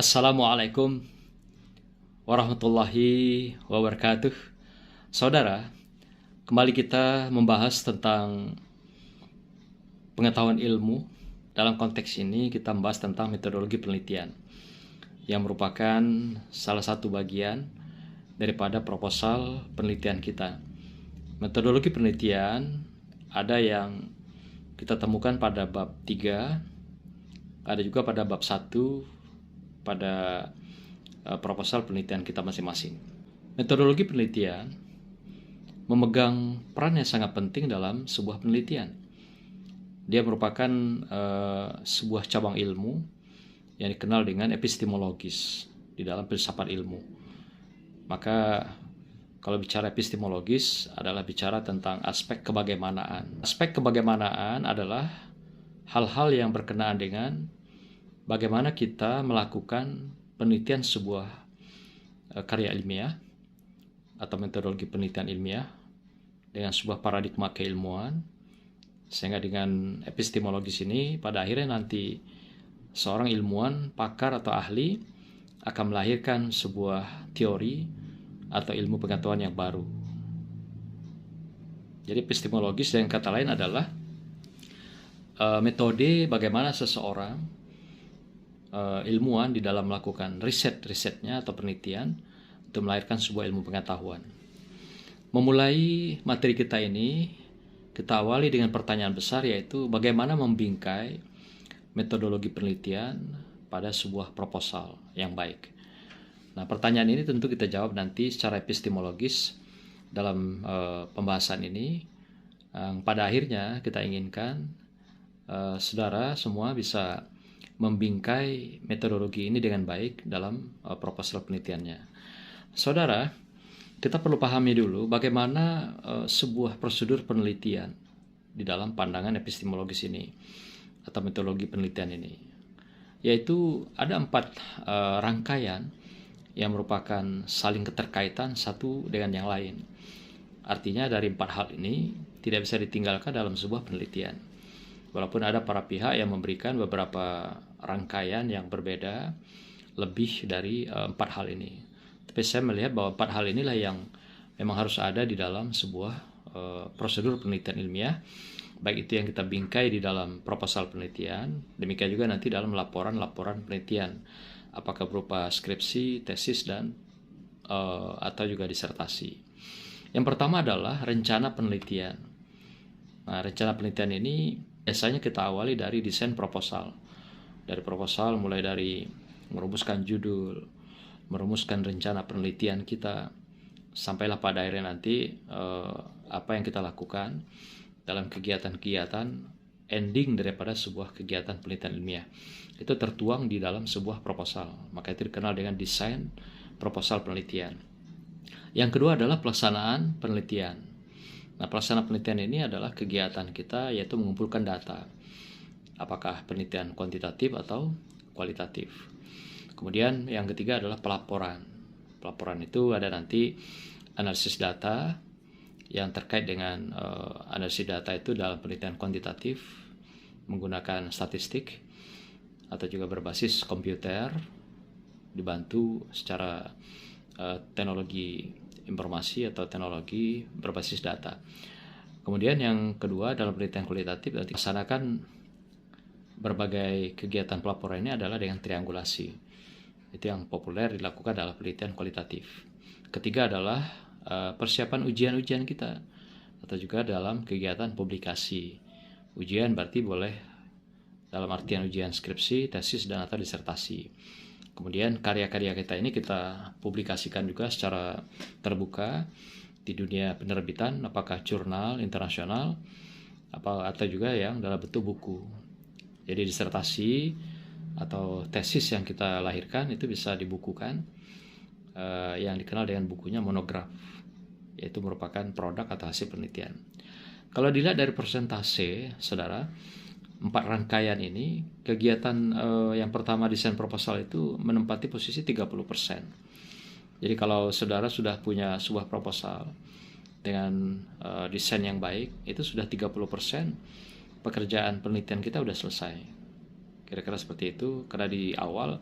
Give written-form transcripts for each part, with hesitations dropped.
Assalamualaikum warahmatullahi wabarakatuh. Saudara, kembali kita membahas tentang pengetahuan ilmu. Dalam konteks ini kita membahas tentang metodologi penelitian yang merupakan salah satu bagian daripada proposal penelitian kita. Metodologi penelitian ada yang kita temukan pada bab 3, ada juga pada bab 1 pada proposal penelitian kita masing-masing. Metodologi penelitian memegang peran yang sangat penting dalam sebuah penelitian. Dia merupakan sebuah cabang ilmu yang dikenal dengan epistemologis di dalam filsafat ilmu. Maka kalau bicara epistemologis adalah bicara tentang aspek kebagaimanaan. Aspek kebagaimanaan adalah hal-hal yang berkenaan dengan bagaimana kita melakukan penelitian sebuah karya ilmiah atau metodologi penelitian ilmiah dengan sebuah paradigma keilmuan, sehingga dengan epistemologis ini pada akhirnya nanti seorang ilmuwan, pakar atau ahli akan melahirkan sebuah teori atau ilmu pengetahuan yang baru. Jadi epistemologis dengan kata lain adalah metode bagaimana seseorang ilmuwan di dalam melakukan risetnya atau penelitian untuk melahirkan sebuah ilmu pengetahuan. Memulai materi kita ini, kita awali dengan pertanyaan besar, yaitu bagaimana membingkai metodologi penelitian pada sebuah proposal yang baik. Nah, pertanyaan ini tentu kita jawab nanti secara epistemologis dalam pembahasan ini. Pada akhirnya kita inginkan saudara semua bisa membingkai metodologi ini dengan baik dalam proposal penelitiannya. Saudara, kita perlu pahami dulu bagaimana sebuah prosedur penelitian di dalam pandangan epistemologis ini atau metodologi penelitian ini. Yaitu ada 4 rangkaian yang merupakan saling keterkaitan satu dengan yang lain. Artinya dari 4 hal ini tidak bisa ditinggalkan dalam sebuah penelitian. Walaupun ada para pihak yang memberikan beberapa rangkaian yang berbeda lebih dari 4 hal ini. Tapi saya melihat bahwa 4 hal inilah yang memang harus ada di dalam sebuah prosedur penelitian ilmiah, baik itu yang kita bingkai di dalam proposal penelitian, demikian juga nanti dalam laporan-laporan penelitian, apakah berupa skripsi, tesis, dan atau juga disertasi. Yang pertama adalah rencana penelitian. Nah, rencana penelitian ini biasanya kita awali dari desain proposal. Dari proposal mulai dari merumuskan judul, merumuskan rencana penelitian kita, sampailah pada akhirnya nanti apa yang kita lakukan dalam kegiatan-kegiatan ending daripada sebuah kegiatan penelitian ilmiah. Itu tertuang di dalam sebuah proposal. Maka itu dikenal dengan desain proposal penelitian. Yang kedua adalah pelaksanaan penelitian. Nah, pelaksanaan penelitian ini adalah kegiatan kita, yaitu mengumpulkan data. Apakah penelitian kuantitatif atau kualitatif. Kemudian yang ketiga adalah pelaporan. Pelaporan itu ada nanti analisis data yang terkait dengan analisis data itu dalam penelitian kuantitatif menggunakan statistik atau juga berbasis komputer, dibantu secara teknologi informasi atau teknologi berbasis data. Kemudian yang kedua dalam penelitian kualitatif nanti laksanakan berbagai kegiatan pelaporan ini adalah dengan triangulasi. Itu yang populer dilakukan dalam penelitian kualitatif. Ketiga adalah persiapan ujian-ujian kita atau juga dalam kegiatan publikasi. Ujian berarti boleh dalam artian ujian skripsi, tesis, dan atau disertasi. Kemudian karya-karya kita ini kita publikasikan juga secara terbuka di dunia penerbitan, apakah jurnal internasional atau juga yang dalam bentuk buku. Jadi disertasi atau tesis yang kita lahirkan itu bisa dibukukan, yang dikenal dengan bukunya monograf, yaitu merupakan produk atau hasil penelitian. Kalau dilihat dari persentase, saudara, 4 rangkaian ini, kegiatan yang pertama desain proposal itu menempati posisi 30%. Jadi kalau saudara sudah punya sebuah proposal dengan desain yang baik, itu sudah 30% pekerjaan penelitian kita sudah selesai. Kira-kira seperti itu, karena di awal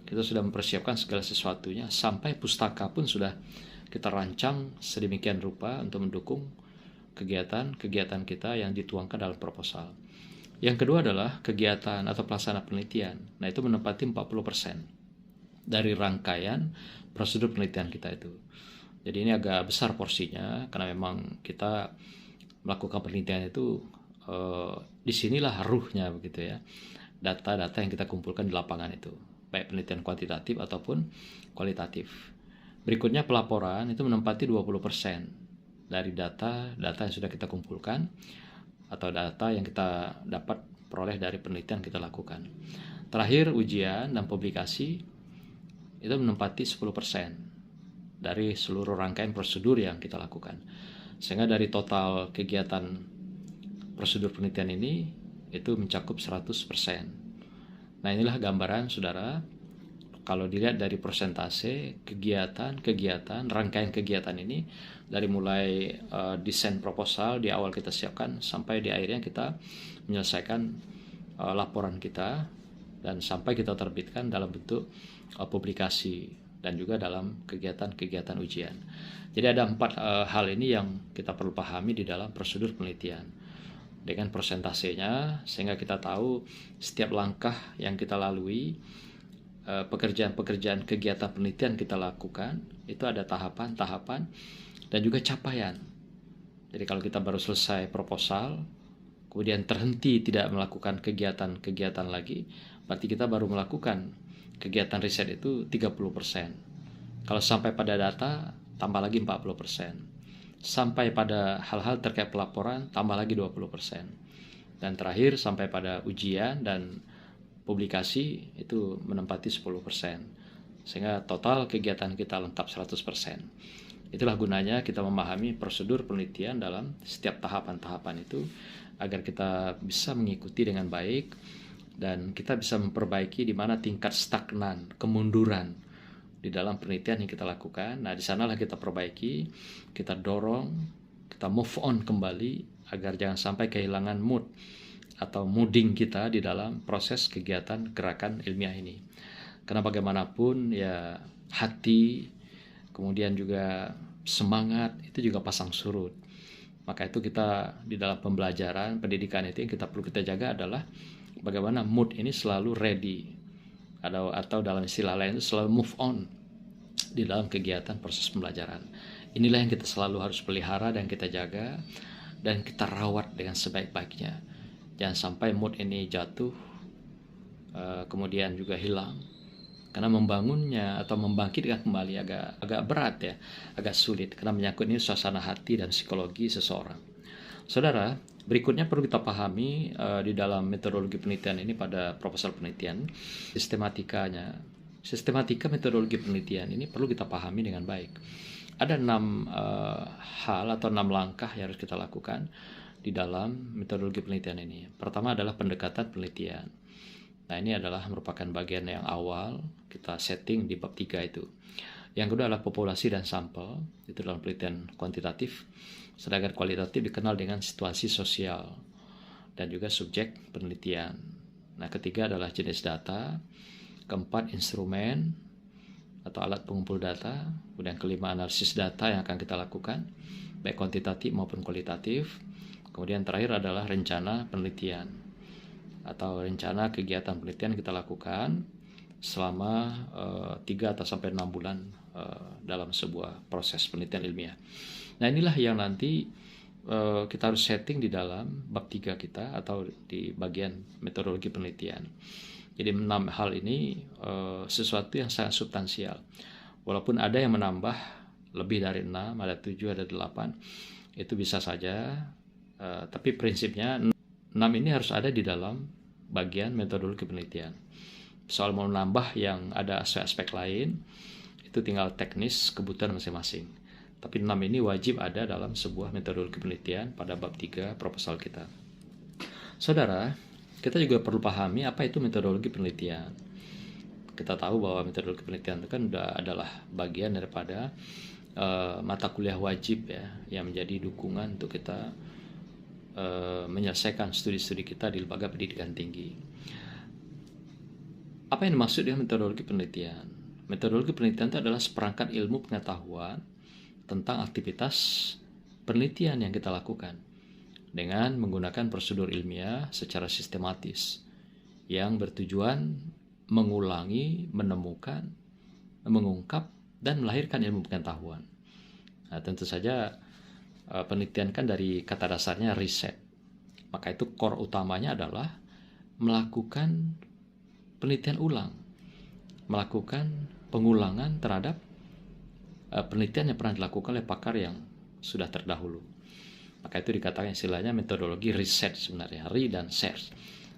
kita sudah mempersiapkan segala sesuatunya, sampai pustaka pun sudah kita rancang sedemikian rupa untuk mendukung kegiatan-kegiatan kita yang dituangkan dalam proposal. Yang kedua adalah kegiatan atau pelaksana penelitian. Nah, itu menempati 40% dari rangkaian prosedur penelitian kita itu. Jadi ini agak besar porsinya, karena memang kita melakukan penelitian itu disinilah ruhnya begitu ya. Data-data yang kita kumpulkan di lapangan itu, baik penelitian kuantitatif ataupun kualitatif. Berikutnya pelaporan itu menempati 20% dari data yang sudah kita kumpulkan atau data yang kita dapat peroleh dari penelitian kita lakukan. Terakhir ujian dan publikasi itu menempati 10% dari seluruh rangkaian prosedur yang kita lakukan. Sehingga dari total kegiatan prosedur penelitian ini itu mencakup 100%. Nah, inilah gambaran saudara, kalau dilihat dari persentase kegiatan, rangkaian kegiatan ini, dari mulai desain proposal di awal kita siapkan sampai di akhirnya kita menyelesaikan laporan kita dan sampai kita terbitkan dalam bentuk publikasi dan juga dalam kegiatan-kegiatan ujian. Jadi ada 4 hal ini yang kita perlu pahami di dalam prosedur penelitian dengan persentasenya, sehingga kita tahu setiap langkah yang kita lalui, pekerjaan-pekerjaan kegiatan penelitian kita lakukan itu ada tahapan-tahapan dan juga capaian. Jadi kalau kita baru selesai proposal kemudian terhenti tidak melakukan kegiatan-kegiatan lagi, berarti kita baru melakukan kegiatan riset itu 30%. Kalau sampai pada data tambah lagi 40%. Sampai pada hal-hal terkait pelaporan tambah lagi 20%. Dan terakhir sampai pada ujian dan publikasi itu menempati 10%. Sehingga total kegiatan kita lengkap 100%. Itulah gunanya kita memahami prosedur penelitian dalam setiap tahapan-tahapan itu agar kita bisa mengikuti dengan baik dan kita bisa memperbaiki di mana tingkat stagnan, kemunduran di dalam penelitian yang kita lakukan. Nah, di sanalah kita perbaiki, kita dorong, kita move on kembali agar jangan sampai kehilangan mood atau mooding kita di dalam proses kegiatan gerakan ilmiah ini. Karena bagaimanapun ya hati, kemudian juga semangat itu juga pasang surut. Maka itu kita di dalam pembelajaran, pendidikan itu yang kita perlu kita jaga adalah bagaimana mood ini selalu ready. Atau dalam istilah lain itu selalu move on di dalam kegiatan proses pembelajaran. Inilah yang kita selalu harus pelihara dan kita jaga dan kita rawat dengan sebaik-baiknya. Jangan sampai mood ini jatuh kemudian juga hilang. Karena membangunnya atau membangkitkan kembali agak berat ya, agak sulit karena menyangkut ini suasana hati dan psikologi seseorang. Saudara, berikutnya perlu kita pahami di dalam metodologi penelitian ini pada proposal penelitian, sistematikanya. Sistematika metodologi penelitian ini perlu kita pahami dengan baik. Ada 6 hal atau 6 langkah yang harus kita lakukan di dalam metodologi penelitian ini. Pertama adalah pendekatan penelitian. Nah, ini adalah merupakan bagian yang awal kita setting di bab 3 itu. Yang kedua adalah populasi dan sampel, itu dalam penelitian kuantitatif. Sedangkan kualitatif dikenal dengan situasi sosial dan juga subjek penelitian. Nah, ketiga adalah jenis data, keempat instrumen atau alat pengumpul data, kemudian kelima analisis data yang akan kita lakukan, baik kuantitatif maupun kualitatif. Kemudian terakhir adalah rencana penelitian atau rencana kegiatan penelitian kita lakukan selama 3 atau sampai 6 bulan dalam sebuah proses penelitian ilmiah. Nah, inilah yang nanti kita harus setting di dalam bab 3 kita atau di bagian metodologi penelitian. Jadi 6 hal ini sesuatu yang sangat substansial. Walaupun ada yang menambah lebih dari 6, ada 7, ada 8, itu bisa saja. Tapi prinsipnya 6 ini harus ada di dalam bagian metodologi penelitian. Soal mau nambah yang ada aspek-aspek lain, itu tinggal teknis kebutuhan masing-masing. Tapi 6 ini wajib ada dalam sebuah metodologi penelitian pada bab 3 proposal kita. Saudara, kita juga perlu pahami apa itu metodologi penelitian. Kita tahu bahwa metodologi penelitian itu kan adalah bagian daripada mata kuliah wajib ya, yang menjadi dukungan untuk kita menyelesaikan studi-studi kita di lembaga pendidikan tinggi. Apa yang dimaksud dengan metodologi penelitian? Metodologi penelitian itu adalah seperangkat ilmu pengetahuan tentang aktivitas penelitian yang kita lakukan dengan menggunakan prosedur ilmiah secara sistematis yang bertujuan mengulangi, menemukan, mengungkap, dan melahirkan ilmu pengetahuan. Nah, tentu saja penelitian kan dari kata dasarnya riset. Maka itu core utamanya adalah melakukan penelitian ulang, melakukan pengulangan terhadap penelitian yang pernah dilakukan oleh pakar yang sudah terdahulu. Maka itu dikatakan istilahnya metodologi riset sebenarnya, ri dan ser.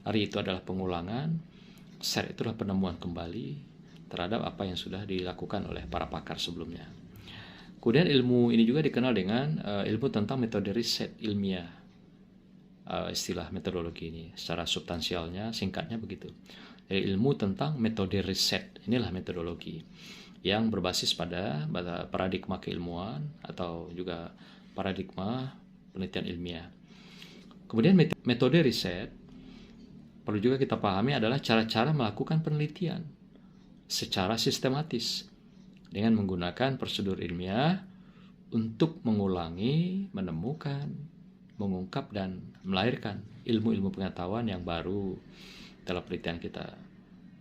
Ri itu adalah pengulangan, ser itulah penemuan kembali terhadap apa yang sudah dilakukan oleh para pakar sebelumnya. Kemudian ilmu ini juga dikenal dengan ilmu tentang metode riset ilmiah. Istilah metodologi ini secara substansialnya, singkatnya begitu. Jadi ilmu tentang metode riset, inilah metodologi yang berbasis pada paradigma keilmuan atau juga paradigma penelitian ilmiah. Kemudian metode riset perlu juga kita pahami adalah cara-cara melakukan penelitian secara sistematis dengan menggunakan prosedur ilmiah untuk mengulangi, menemukan, mengungkap, dan melahirkan ilmu-ilmu pengetahuan yang baru dalam penelitian kita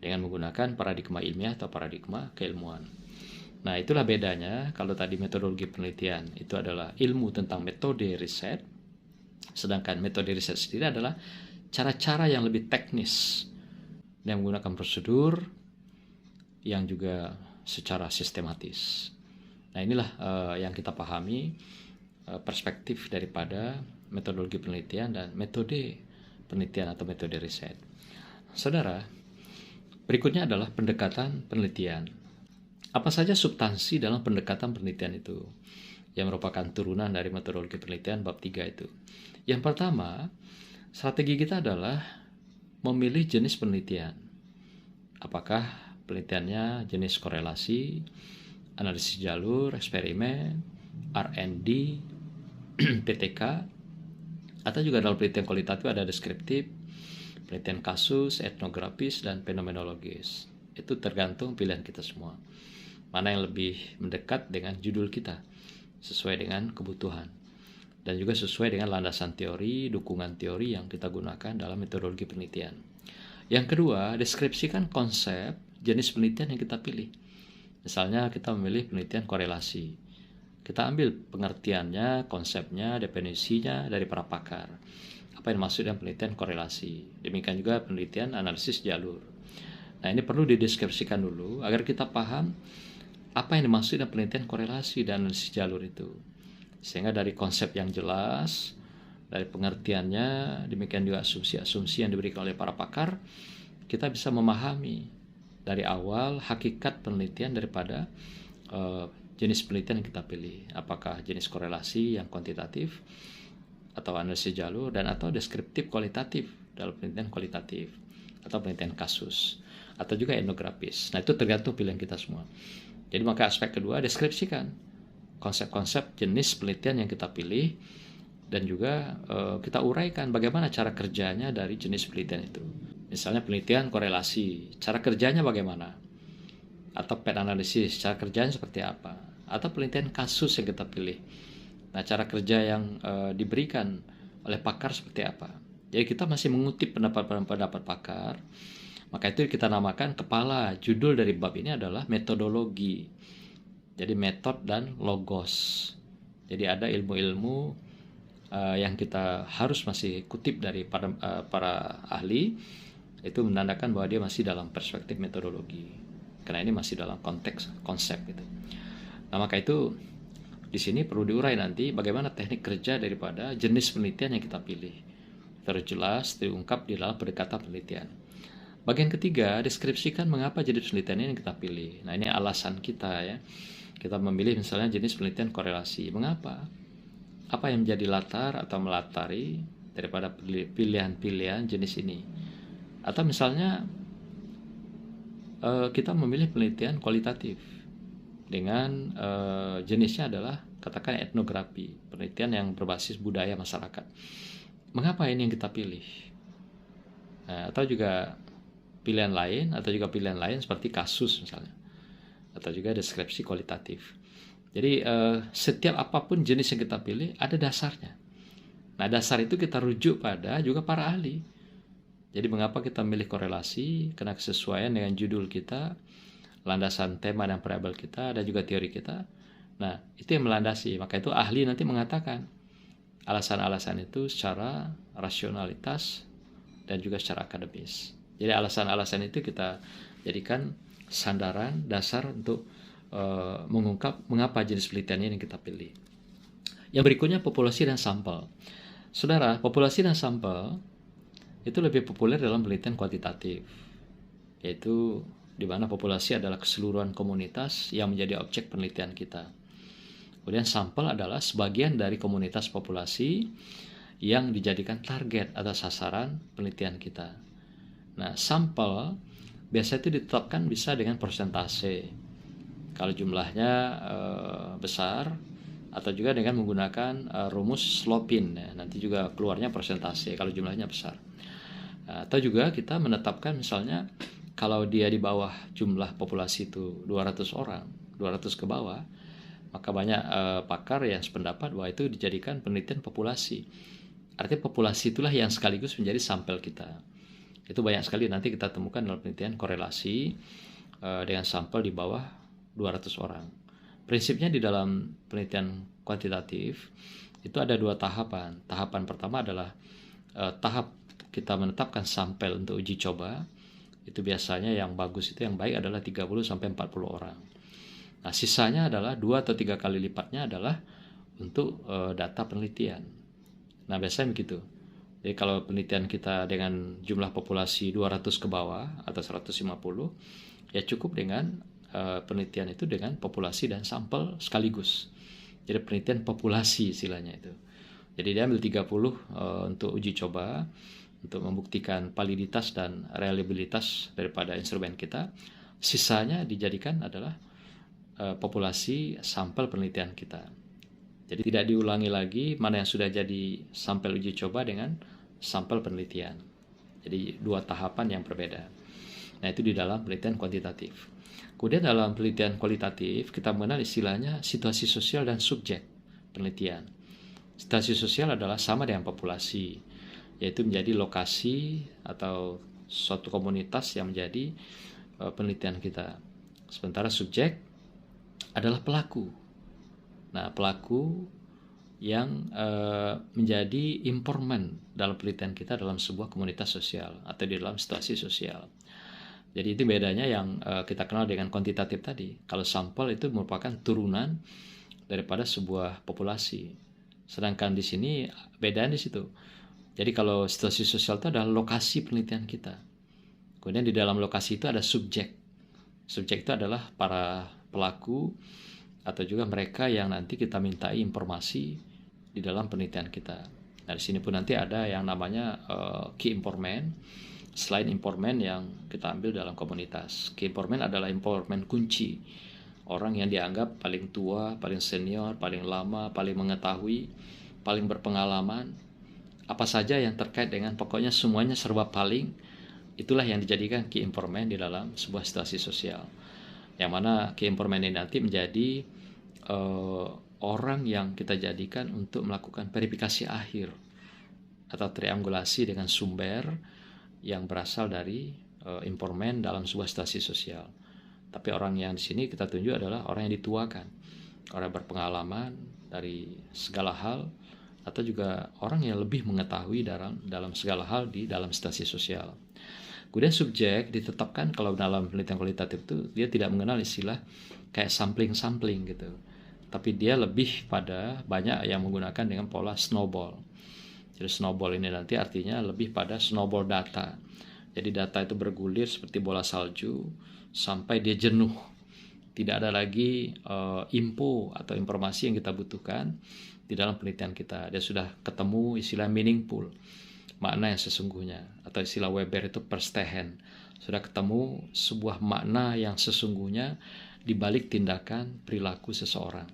dengan menggunakan paradigma ilmiah atau paradigma keilmuan. Nah, itulah bedanya. Kalau tadi metodologi penelitian itu adalah ilmu tentang metode riset, sedangkan metode riset sendiri adalah cara-cara yang lebih teknis yang menggunakan prosedur yang juga secara sistematis. Nah, inilah yang kita pahami perspektif daripada metodologi penelitian dan metode penelitian atau metode riset. Saudara, berikutnya adalah pendekatan penelitian. Apa saja substansi dalam pendekatan penelitian itu yang merupakan turunan dari metodologi penelitian bab 3 itu? Yang pertama, strategi kita adalah memilih jenis penelitian. Apakah penelitiannya jenis korelasi, analisis jalur, eksperimen, R&D, PTK, atau juga dalam penelitian kualitatif ada deskriptif, penelitian kasus, etnografis, dan fenomenologis. Itu tergantung pilihan kita semua. Mana yang lebih mendekat dengan judul kita, sesuai dengan kebutuhan. Dan juga sesuai dengan landasan teori, dukungan teori yang kita gunakan dalam metodologi penelitian. Yang kedua, deskripsikan konsep jenis penelitian yang kita pilih. Misalnya kita memilih penelitian korelasi. Kita ambil pengertiannya, konsepnya, definisinya dari para pakar. Apa yang dimaksud dengan penelitian korelasi. Demikian juga penelitian analisis jalur. Nah, ini perlu dideskripsikan dulu agar kita paham apa yang dimaksud dengan penelitian korelasi dan analisis jalur itu. Sehingga dari konsep yang jelas, dari pengertiannya, demikian juga asumsi-asumsi yang diberikan oleh para pakar, kita bisa memahami dari awal hakikat penelitian daripada jenis penelitian yang kita pilih. Apakah jenis korelasi yang kuantitatif, atau analisis jalur, dan atau deskriptif kualitatif dalam penelitian kualitatif, atau penelitian kasus, atau juga etnografis. Nah, itu tergantung pilihan kita semua. Jadi maka aspek kedua, deskripsikan konsep-konsep jenis penelitian yang kita pilih, dan juga kita uraikan bagaimana cara kerjanya dari jenis penelitian itu. Misalnya penelitian korelasi, cara kerjanya bagaimana? Atau pet analisis, cara kerjanya seperti apa? Atau penelitian kasus yang kita pilih. Nah, cara kerja yang diberikan oleh pakar seperti apa? Jadi kita masih mengutip pendapat pakar. Maka itu kita namakan kepala judul dari bab ini adalah metodologi. Jadi metode dan logos. Jadi ada ilmu-ilmu yang kita harus masih kutip dari para ahli, itu menandakan bahwa dia masih dalam perspektif metodologi. Karena ini masih dalam konteks konsep gitu. Nah, maka itu di sini perlu diurai nanti bagaimana teknik kerja daripada jenis penelitian yang kita pilih. Terjelas diungkap di dalam pendekatan penelitian. Bagian ketiga, deskripsikan mengapa jenis penelitian ini yang kita pilih. Nah, ini alasan kita ya. Kita memilih misalnya jenis penelitian korelasi. Mengapa? Apa yang menjadi latar atau melatari daripada pilihan-pilihan jenis ini? Atau misalnya kita memilih penelitian kualitatif dengan jenisnya adalah katakan etnografi, penelitian yang berbasis budaya masyarakat. Mengapa ini yang kita pilih? Atau juga pilihan lain atau juga pilihan lain seperti kasus misalnya, atau juga deskripsi kualitatif. Jadi setiap apapun jenis yang kita pilih ada dasarnya. Nah, dasar itu kita rujuk pada juga para ahli. Jadi mengapa kita milih korelasi? Karena kesesuaian dengan judul kita, landasan tema dan variabel kita, dan juga teori kita. Nah, itu yang melandasi. Maka itu ahli nanti mengatakan alasan-alasan itu secara rasionalitas dan juga secara akademis. Jadi alasan-alasan itu kita jadikan sandaran dasar untuk mengungkap mengapa jenis penelitian yang kita pilih. Yang berikutnya populasi dan sampel. Saudara, populasi dan sampel itu lebih populer dalam penelitian kuantitatif, yaitu di mana populasi adalah keseluruhan komunitas yang menjadi objek penelitian kita. Kemudian sampel adalah sebagian dari komunitas populasi yang dijadikan target atau sasaran penelitian kita. Nah, sampel biasa itu ditetapkan bisa dengan persentase. Kalau jumlahnya besar, atau juga dengan menggunakan rumus Slopin, ya, nanti juga keluarnya persentase kalau jumlahnya besar. Atau juga kita menetapkan misalnya kalau dia di bawah jumlah populasi itu 200 orang, 200 ke bawah, maka banyak pakar yang sependapat bahwa itu dijadikan penelitian populasi. Artinya populasi itulah yang sekaligus menjadi sampel kita. Itu banyak sekali nanti kita temukan dalam penelitian korelasi dengan sampel di bawah 200 orang. Prinsipnya di dalam penelitian kuantitatif itu ada dua tahapan. Tahapan pertama adalah tahap kita menetapkan sampel untuk uji coba. Itu biasanya yang bagus itu yang baik adalah 30 sampai 40 orang. Nah, sisanya adalah 2 atau 3 kali lipatnya adalah untuk data penelitian. Nah, biasanya begitu. Jadi kalau penelitian kita dengan jumlah populasi 200 ke bawah atau 150, ya cukup dengan penelitian itu dengan populasi dan sampel sekaligus. Jadi penelitian populasi istilahnya itu. Jadi dia ambil 30 untuk uji coba, untuk membuktikan validitas dan reliabilitas daripada instrumen kita. Sisanya dijadikan adalah populasi sampel penelitian kita. Jadi tidak diulangi lagi mana yang sudah jadi sampel uji coba dengan sampel penelitian. Jadi dua tahapan yang berbeda. Nah, itu di dalam penelitian kuantitatif. Kemudian dalam penelitian kualitatif kita mengenal istilahnya situasi sosial dan subjek penelitian. Situasi sosial adalah sama dengan populasi, yaitu menjadi lokasi atau suatu komunitas yang menjadi penelitian kita. Sementara subjek adalah pelaku. Nah, pelaku yang menjadi informan dalam penelitian kita dalam sebuah komunitas sosial atau di dalam situasi sosial. Jadi itu bedanya yang kita kenal dengan kuantitatif tadi. Kalau sampel itu merupakan turunan daripada sebuah populasi. Sedangkan di sini bedanya di situ. Jadi kalau situasi sosial itu adalah lokasi penelitian kita. Kemudian di dalam lokasi itu ada subjek. Subjek itu adalah para pelaku atau juga mereka yang nanti kita mintai informasi di dalam penelitian kita. Nah, di sini pun nanti ada yang namanya key informant, selain informan yang kita ambil dalam komunitas. Key informant adalah informan kunci. Orang yang dianggap paling tua, paling senior, paling lama, paling mengetahui, paling berpengalaman. Apa saja yang terkait dengan pokoknya semuanya serba paling, itulah yang dijadikan key informant di dalam sebuah situasi sosial. Yang mana key informant ini nanti menjadi orang yang kita jadikan untuk melakukan verifikasi akhir atau triangulasi dengan sumber yang berasal dari informan dalam sebuah situasi sosial. Tapi orang yang di sini kita tunjuk adalah orang yang dituakan, orang berpengalaman dari segala hal, atau juga orang yang lebih mengetahui dalam segala hal di dalam situasi sosial. Kemudian subjek ditetapkan kalau dalam penelitian kualitatif itu dia tidak mengenal istilah kayak sampling gitu. Tapi dia lebih pada banyak yang menggunakan dengan pola snowball. Jadi snowball ini nanti artinya lebih pada snowball data. Jadi data itu bergulir seperti bola salju sampai dia jenuh. Tidak ada lagi info atau informasi yang kita butuhkan di dalam penelitian kita. Dia sudah ketemu istilah meaningful, makna yang sesungguhnya, atau istilah Weber itu Verstehen. Sudah ketemu sebuah makna yang sesungguhnya di balik tindakan perilaku seseorang.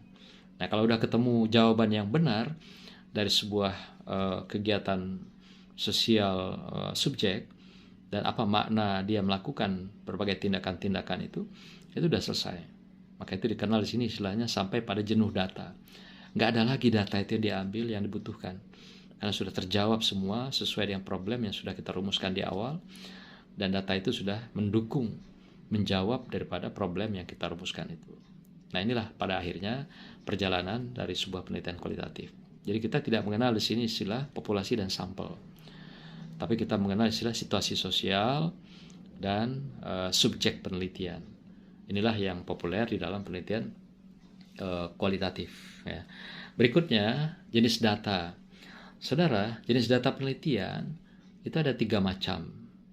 Nah, kalau udah ketemu jawaban yang benar dari sebuah kegiatan sosial subjek, dan apa makna dia melakukan berbagai tindakan-tindakan itu sudah selesai. Maka itu dikenal di sini istilahnya sampai pada jenuh data. Nggak ada lagi data itu yang diambil yang dibutuhkan, karena sudah terjawab semua sesuai dengan problem yang sudah kita rumuskan di awal, dan data itu sudah mendukung, menjawab daripada problem yang kita rumuskan itu. Nah, inilah pada akhirnya perjalanan dari sebuah penelitian kualitatif. Jadi kita tidak mengenal di sini istilah populasi dan sampel, tapi kita mengenal istilah situasi sosial dan subjek penelitian. Inilah yang populer di dalam penelitian kualitatif. Ya. Berikutnya, jenis data. Saudara, jenis data penelitian itu ada 3 macam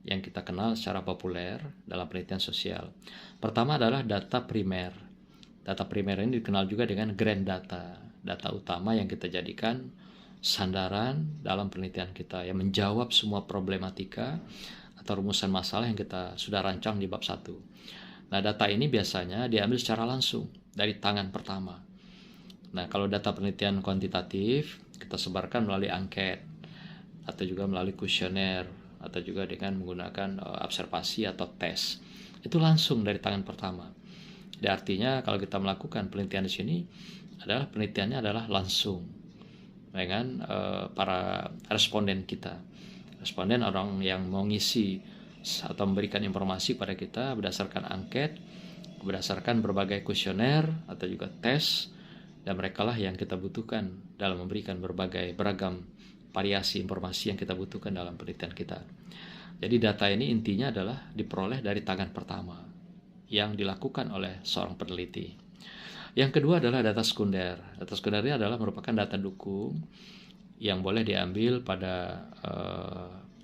yang kita kenal secara populer dalam penelitian sosial. Pertama adalah data primer. Data primer ini dikenal juga dengan grand data, data utama yang kita jadikan sandaran dalam penelitian kita, yang menjawab semua problematika atau rumusan masalah yang kita sudah rancang di bab 1. Nah, data ini biasanya diambil secara langsung dari tangan pertama. Nah, kalau data penelitian kuantitatif, kita sebarkan melalui angket, atau juga melalui kuesioner, atau juga dengan menggunakan observasi atau tes. Itu langsung dari tangan pertama. Jadi artinya kalau kita melakukan penelitian di sini, penelitiannya adalah langsung dengan para responden kita. Responden orang yang mau ngisi atau memberikan informasi pada kita berdasarkan angket, berdasarkan berbagai kuesioner atau juga tes, dan merekalah yang kita butuhkan dalam memberikan beragam variasi informasi yang kita butuhkan dalam penelitian kita. Jadi data ini intinya adalah diperoleh dari tangan pertama yang dilakukan oleh seorang peneliti. Yang kedua adalah data sekunder. Data sekunder ini adalah merupakan data dukung yang boleh diambil pada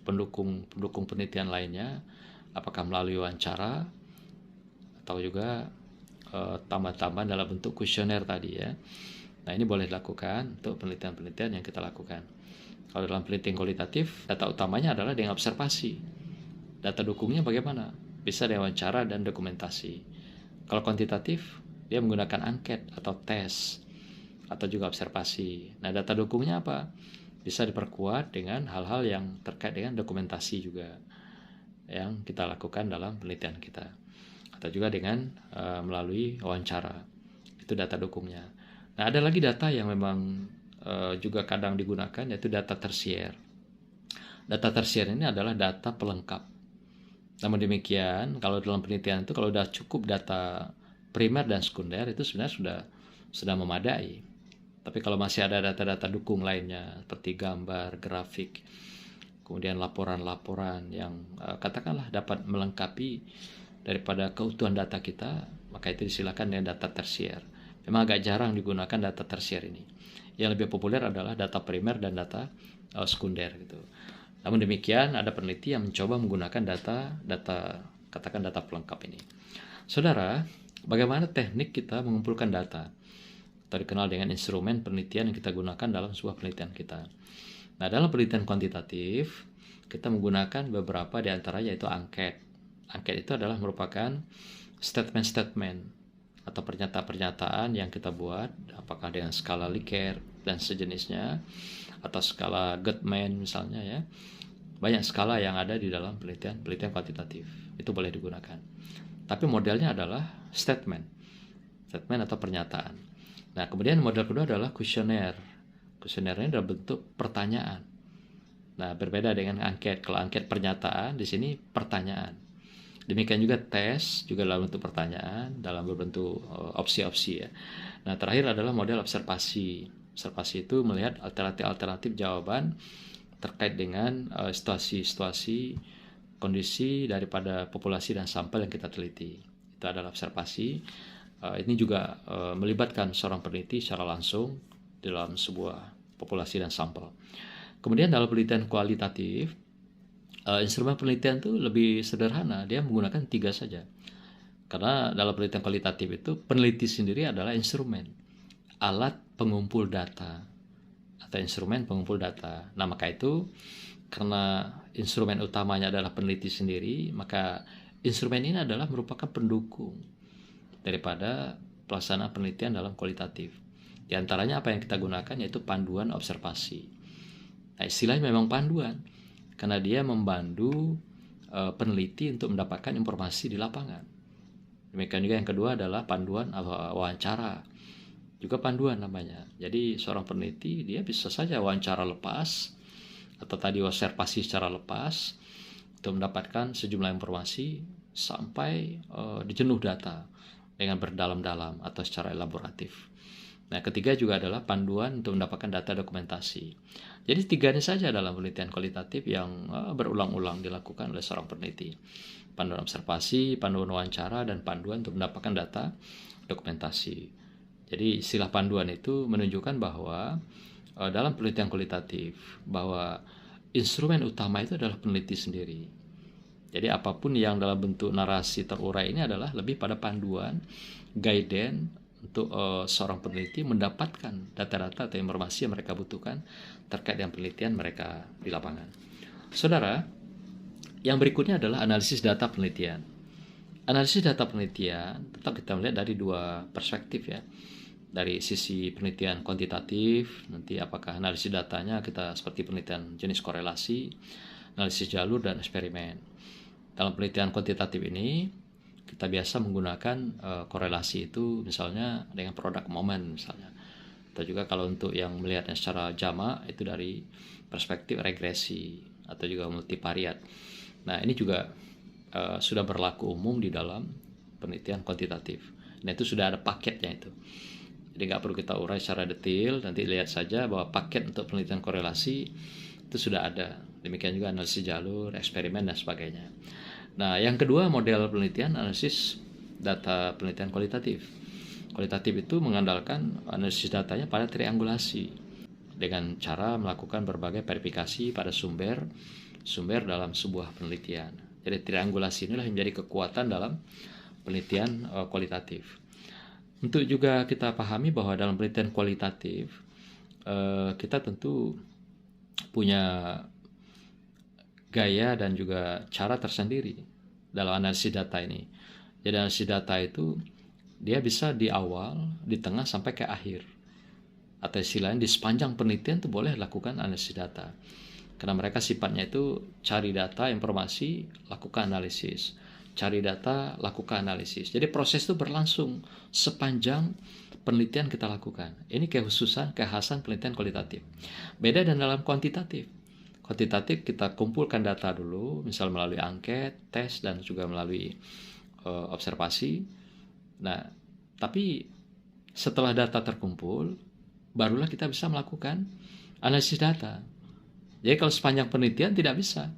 pendukung penelitian lainnya, apakah melalui wawancara atau juga tambahan-tambahan dalam bentuk kuesioner tadi ya. Nah, ini boleh dilakukan untuk penelitian-penelitian yang kita lakukan. Kalau dalam penelitian kualitatif, data utamanya adalah dengan observasi. Data dukungnya bagaimana? Bisa dengan wawancara dan dokumentasi. Kalau kuantitatif, dia menggunakan angket atau tes atau juga observasi. Nah, data dukungnya apa? Bisa diperkuat dengan hal-hal yang terkait dengan dokumentasi juga yang kita lakukan dalam penelitian kita, atau juga dengan melalui wawancara. Itu data dukungnya. Nah, ada lagi data yang memang juga kadang digunakan, yaitu data tersier. Data tersier ini adalah data pelengkap. Namun demikian, kalau dalam penelitian itu kalau sudah cukup data primer dan sekunder itu sebenarnya sudah memadai. Tapi kalau masih ada data-data dukung lainnya seperti gambar, grafik, kemudian laporan-laporan yang katakanlah dapat melengkapi daripada keutuhan data kita, maka itu disilakan dengan data tersier. Memang agak jarang digunakan data tersier ini. Yang lebih populer adalah data primer dan data sekunder gitu. Namun demikian, ada peneliti yang mencoba menggunakan data pelengkap ini. Saudara, bagaimana teknik kita mengumpulkan data? Atau dikenal dengan instrumen penelitian yang kita gunakan dalam sebuah penelitian kita. Nah, dalam penelitian kuantitatif, kita menggunakan beberapa di antaranya, yaitu angket. Angket itu adalah merupakan statement-statement atau pernyataan-pernyataan yang kita buat, apakah dengan skala Likert dan sejenisnya, atau skala Gottman misalnya ya. Banyak skala yang ada di dalam penelitian kuantitatif. Itu boleh digunakan. Tapi modelnya adalah statement atau pernyataan. Nah, kemudian model kedua adalah kuesioner. Kuesioner ini dalam bentuk pertanyaan. Nah, berbeda dengan angket. Kalau angket pernyataan, di sini pertanyaan. Demikian juga tes, juga dalam bentuk pertanyaan, dalam berbentuk opsi-opsi ya. Nah, terakhir adalah model observasi. Observasi itu melihat alternatif-alternatif jawaban terkait dengan situasi-situasi, kondisi daripada populasi dan sampel yang kita teliti. Itu adalah observasi. Ini juga melibatkan seorang peneliti secara langsung dalam sebuah populasi dan sampel. Kemudian dalam penelitian kualitatif, instrumen penelitian itu lebih sederhana, dia menggunakan 3 saja. Karena dalam penelitian kualitatif itu peneliti sendiri adalah instrumen, alat pengumpul data atau instrumen pengumpul data. Nah, maka itu karena instrumen utamanya adalah peneliti sendiri, maka instrumen ini adalah merupakan pendukung daripada pelaksanaan penelitian dalam kualitatif. Di antaranya apa yang kita gunakan yaitu panduan observasi. Nah, istilahnya memang panduan karena dia membantu peneliti untuk mendapatkan informasi di lapangan. Demikian juga yang kedua adalah panduan wawancara, juga panduan namanya. Jadi seorang peneliti dia bisa saja wawancara lepas atau tadi observasi secara lepas untuk mendapatkan sejumlah informasi sampai dijenuh data dengan berdalam-dalam atau secara elaboratif. Nah, ketiga juga adalah panduan untuk mendapatkan data dokumentasi. Jadi tiga ini saja dalam penelitian kualitatif yang berulang-ulang dilakukan oleh seorang peneliti. Panduan observasi, panduan wawancara, dan panduan untuk mendapatkan data dokumentasi. Jadi istilah panduan itu menunjukkan bahwa dalam penelitian kualitatif bahwa instrumen utama itu adalah peneliti sendiri. Jadi apapun yang dalam bentuk narasi terurai ini adalah lebih pada panduan, guidance untuk seorang peneliti mendapatkan data-data atau informasi yang mereka butuhkan terkait dengan penelitian mereka di lapangan. Saudara, yang berikutnya adalah analisis data penelitian. Analisis data penelitian tetap kita melihat dari dua perspektif ya. Dari sisi penelitian kuantitatif, nanti apakah analisis datanya kita seperti penelitian jenis korelasi, analisis jalur, dan eksperimen. Dalam penelitian kuantitatif ini, kita biasa menggunakan korelasi itu misalnya dengan produk momen misalnya. Atau juga kalau untuk yang melihatnya secara jamak itu dari perspektif regresi atau juga multivariat. Nah, ini juga sudah berlaku umum di dalam penelitian kuantitatif. Nah, itu sudah ada paketnya itu. Jadi nggak perlu kita urai secara detail, nanti lihat saja bahwa paket untuk penelitian korelasi itu sudah ada. Demikian juga analisis jalur, eksperimen, dan sebagainya. Nah, yang kedua model penelitian analisis data penelitian kualitatif. Kualitatif itu mengandalkan analisis datanya pada triangulasi dengan cara melakukan berbagai verifikasi pada sumber dalam sebuah penelitian. Jadi triangulasi inilah yang menjadi kekuatan dalam penelitian kualitatif. Untuk juga kita pahami bahwa dalam penelitian kualitatif kita tentu punya gaya dan juga cara tersendiri dalam analisis data ini. Jadi analisis data itu dia bisa di awal, di tengah, sampai ke akhir. Atau istilahnya di sepanjang penelitian itu boleh lakukan analisis data. Karena mereka sifatnya itu cari data, informasi, lakukan analisis. Cari data, lakukan analisis. Jadi proses itu berlangsung sepanjang penelitian kita lakukan. Ini kekhasan penelitian kualitatif. Beda dan dalam kuantitatif. Kuantitatif kita kumpulkan data dulu, misal melalui angket, tes, dan juga melalui observasi. Nah, tapi setelah data terkumpul, barulah kita bisa melakukan analisis data. Jadi kalau sepanjang penelitian tidak bisa.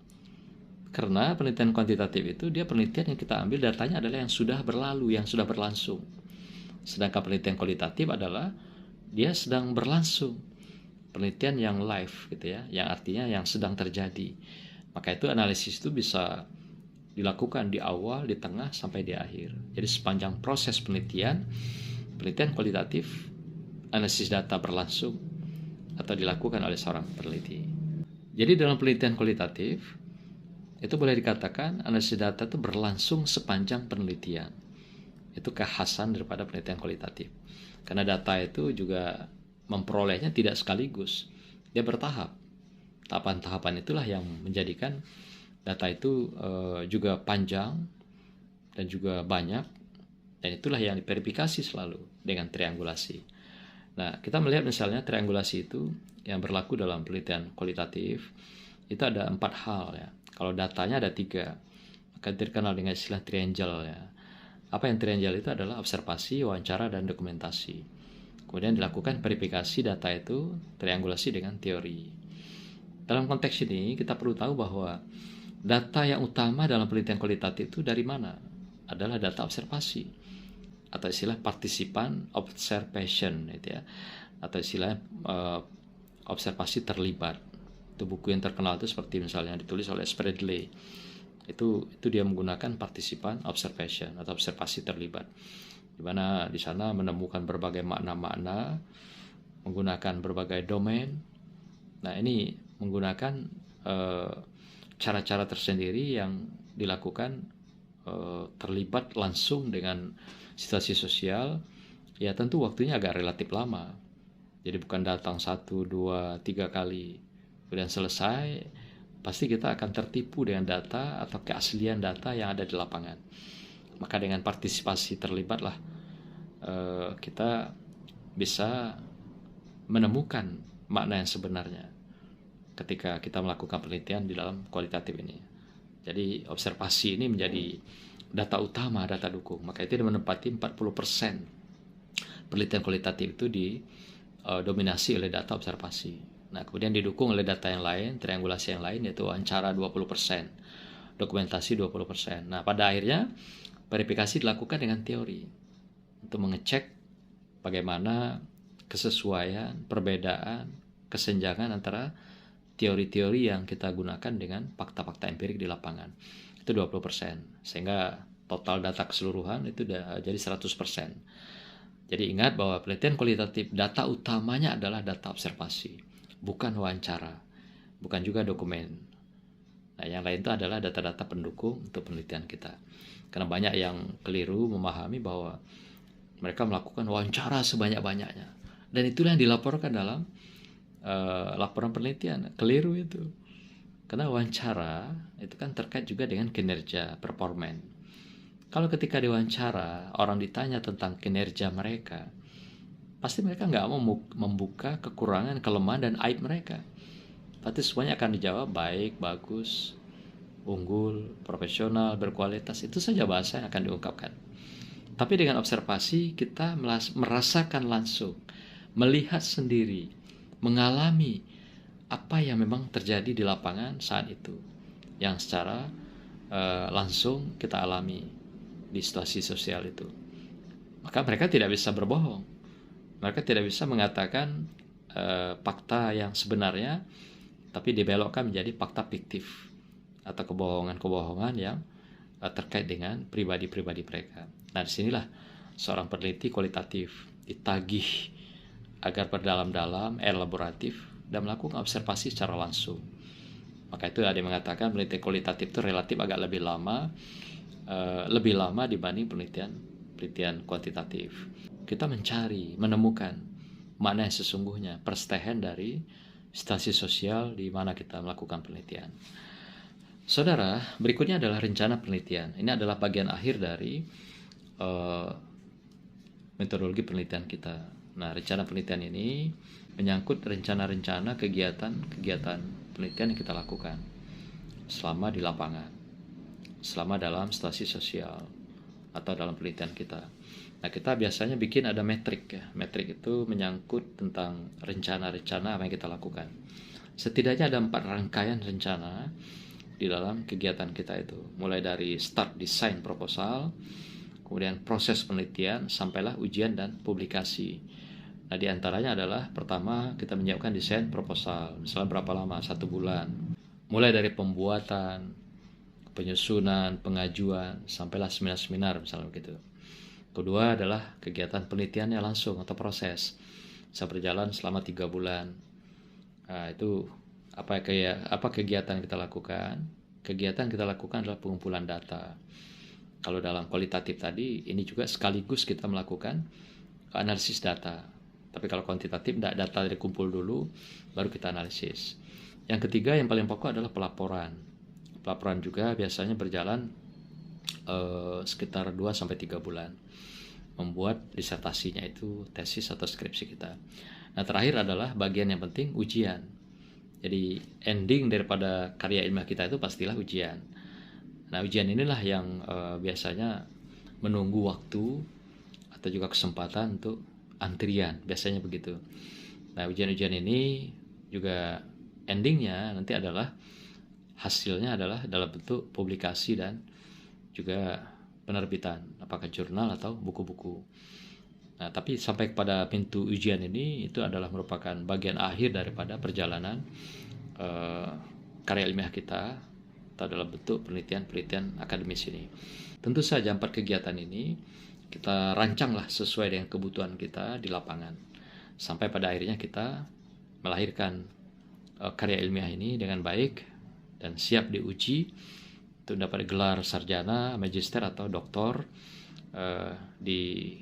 Karena penelitian kuantitatif itu dia penelitian yang kita ambil datanya adalah yang sudah berlalu, yang sudah berlangsung. Sedangkan penelitian kualitatif adalah dia sedang berlangsung. Penelitian yang live gitu ya, yang artinya yang sedang terjadi. Maka itu analisis itu bisa dilakukan di awal, di tengah, sampai di akhir. Jadi sepanjang proses penelitian kualitatif, analisis data berlangsung atau dilakukan oleh seorang peneliti. Jadi dalam penelitian kualitatif itu boleh dikatakan analisis data itu berlangsung sepanjang penelitian. Itu kekhasan daripada penelitian kualitatif. Karena data itu juga memperolehnya tidak sekaligus, dia bertahap. Tahapan-tahapan itulah yang menjadikan data itu juga panjang dan juga banyak, dan itulah yang diverifikasi selalu dengan triangulasi. Nah, kita melihat misalnya triangulasi itu yang berlaku dalam penelitian kualitatif itu ada 4 hal ya. Kalau datanya ada 3, maka terkenal dengan istilah triangle ya. Apa yang triangle itu adalah observasi, wawancara, dan dokumentasi. Kemudian dilakukan verifikasi data itu, triangulasi dengan teori. Dalam konteks ini kita perlu tahu bahwa data yang utama dalam penelitian kualitatif itu dari mana? Adalah data observasi atau istilah partisipan observation itu ya. Atau istilah observasi terlibat. Itu buku yang terkenal itu seperti misalnya ditulis oleh Spreadley. Itu dia menggunakan partisipan observation atau observasi terlibat. Di mana di sana menemukan berbagai makna-makna, menggunakan berbagai domain. Nah, ini menggunakan cara-cara tersendiri yang dilakukan terlibat langsung dengan situasi sosial. Ya tentu waktunya agak relatif lama. Jadi bukan datang 1, 2, 3 kali kemudian selesai, pasti kita akan tertipu dengan data atau keaslian data yang ada di lapangan. Maka dengan partisipasi terlibatlah kita bisa menemukan makna yang sebenarnya ketika kita melakukan penelitian di dalam kualitatif ini. Jadi observasi ini menjadi data utama, data dukung. Maka itu menempati 40% penelitian kualitatif itu didominasi oleh data observasi. Nah, kemudian didukung oleh data yang lain, triangulasi yang lain, yaitu wawancara 20%, dokumentasi 20%. Nah, pada akhirnya verifikasi dilakukan dengan teori untuk mengecek bagaimana kesesuaian, perbedaan, kesenjangan antara teori-teori yang kita gunakan dengan fakta-fakta empirik di lapangan. Itu 20%. Sehingga total data keseluruhan itu jadi 100%. Jadi ingat bahwa penelitian kualitatif data utamanya adalah data observasi, bukan wawancara, bukan juga dokumen. Nah, yang lain itu adalah data-data pendukung untuk penelitian kita. Karena banyak yang keliru memahami bahwa mereka melakukan wawancara sebanyak-banyaknya. Dan itulah yang dilaporkan dalam laporan penelitian. Keliru itu. Karena wawancara itu kan terkait juga dengan kinerja, performan. Kalau ketika diwawancara, orang ditanya tentang kinerja mereka, pasti mereka nggak mau membuka kekurangan, kelemahan, dan aib mereka. Pasti semuanya akan dijawab baik, bagus, unggul, profesional, berkualitas. Itu saja bahasa yang akan diungkapkan. Tapi dengan observasi kita merasakan langsung, melihat sendiri, mengalami apa yang memang terjadi di lapangan saat itu, yang secara langsung kita alami di situasi sosial itu. Maka mereka tidak bisa berbohong, mereka tidak bisa mengatakan fakta yang sebenarnya, tapi dibelokkan menjadi fakta fiktif atau kebohongan-kebohongan yang terkait dengan pribadi-pribadi mereka. Nah, disinilah seorang peneliti kualitatif ditagih agar berdalam-dalam, elaboratif, dan melakukan observasi secara langsung. Maka itu ada yang mengatakan penelitian kualitatif itu relatif agak lebih lama dibanding penelitian kuantitatif. Kita mencari, menemukan makna yang sesungguhnya, persetehan dari situasi sosial di mana kita melakukan penelitian. Saudara, berikutnya adalah rencana penelitian. Ini adalah bagian akhir dari metodologi penelitian kita. Nah, rencana penelitian ini menyangkut rencana-rencana kegiatan penelitian yang kita lakukan selama di lapangan, selama dalam situasi sosial atau dalam penelitian kita. Nah, kita biasanya bikin ada metrik ya. Metrik itu menyangkut tentang rencana-rencana apa yang kita lakukan. Setidaknya ada 4 rangkaian rencana di dalam kegiatan kita itu. Mulai dari start desain proposal, kemudian proses penelitian, sampailah ujian dan publikasi. Nah, di antaranya adalah pertama kita menyiapkan desain proposal. Misalnya berapa lama? 1 bulan. Mulai dari pembuatan, penyusunan, pengajuan, sampailah seminar-seminar misalnya begitu. Kedua adalah kegiatan penelitiannya langsung atau proses. Bisa berjalan selama 3 bulan. Nah, itu apa kegiatan yang kita lakukan? Kegiatan kita lakukan adalah pengumpulan data. Kalau dalam kualitatif tadi, ini juga sekaligus kita melakukan analisis data. Tapi kalau kuantitatif, data dikumpul dulu, baru kita analisis. Yang ketiga, yang paling pokok adalah pelaporan. Pelaporan juga biasanya berjalan sekitar 2-3 bulan. Membuat disertasinya itu tesis atau skripsi kita. Nah, terakhir adalah bagian yang penting, ujian. Jadi ending daripada karya ilmiah kita itu pastilah ujian. Nah, ujian inilah yang biasanya menunggu waktu atau juga kesempatan untuk antrian, biasanya begitu. Nah, ujian-ujian ini juga endingnya nanti adalah hasilnya adalah dalam bentuk publikasi dan juga penerbitan, apakah jurnal atau buku-buku. Nah, tapi sampai kepada pintu ujian ini itu adalah merupakan bagian akhir daripada perjalanan karya ilmiah kita atau dalam bentuk penelitian akademis ini. Tentu saja 4 kegiatan ini kita rancanglah sesuai dengan kebutuhan kita di lapangan. Sampai pada akhirnya kita melahirkan karya ilmiah ini dengan baik dan siap diuji untuk dapat gelar sarjana, magister atau doktor di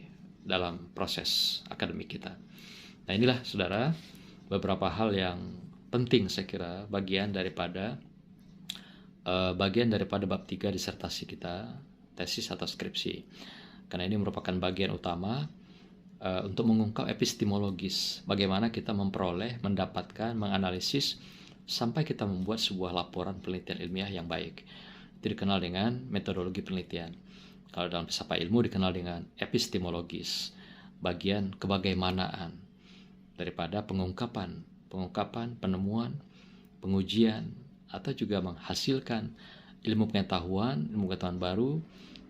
dalam proses akademik kita. Nah, inilah saudara beberapa hal yang penting saya kira bagian daripada bagian daripada bab 3 disertasi kita, tesis atau skripsi. Karena ini merupakan bagian utama untuk mengungkap epistemologis, bagaimana kita memperoleh, mendapatkan, menganalisis, sampai kita membuat sebuah laporan penelitian ilmiah yang baik. Itu dikenal dengan metodologi penelitian. Kalau dalam filsafat ilmu dikenal dengan epistemologis, bagian kebagaimanaan daripada pengungkapan, penemuan, pengujian, atau juga menghasilkan ilmu pengetahuan baru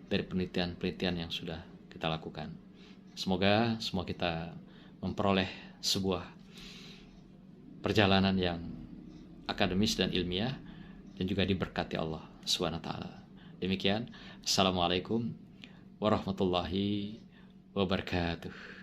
dari penelitian-penelitian yang sudah kita lakukan. Semoga semua kita memperoleh sebuah perjalanan yang akademis dan ilmiah dan juga diberkati Allah SWT. Demikian, Assalamualaikum warahmatullahi wabarakatuh.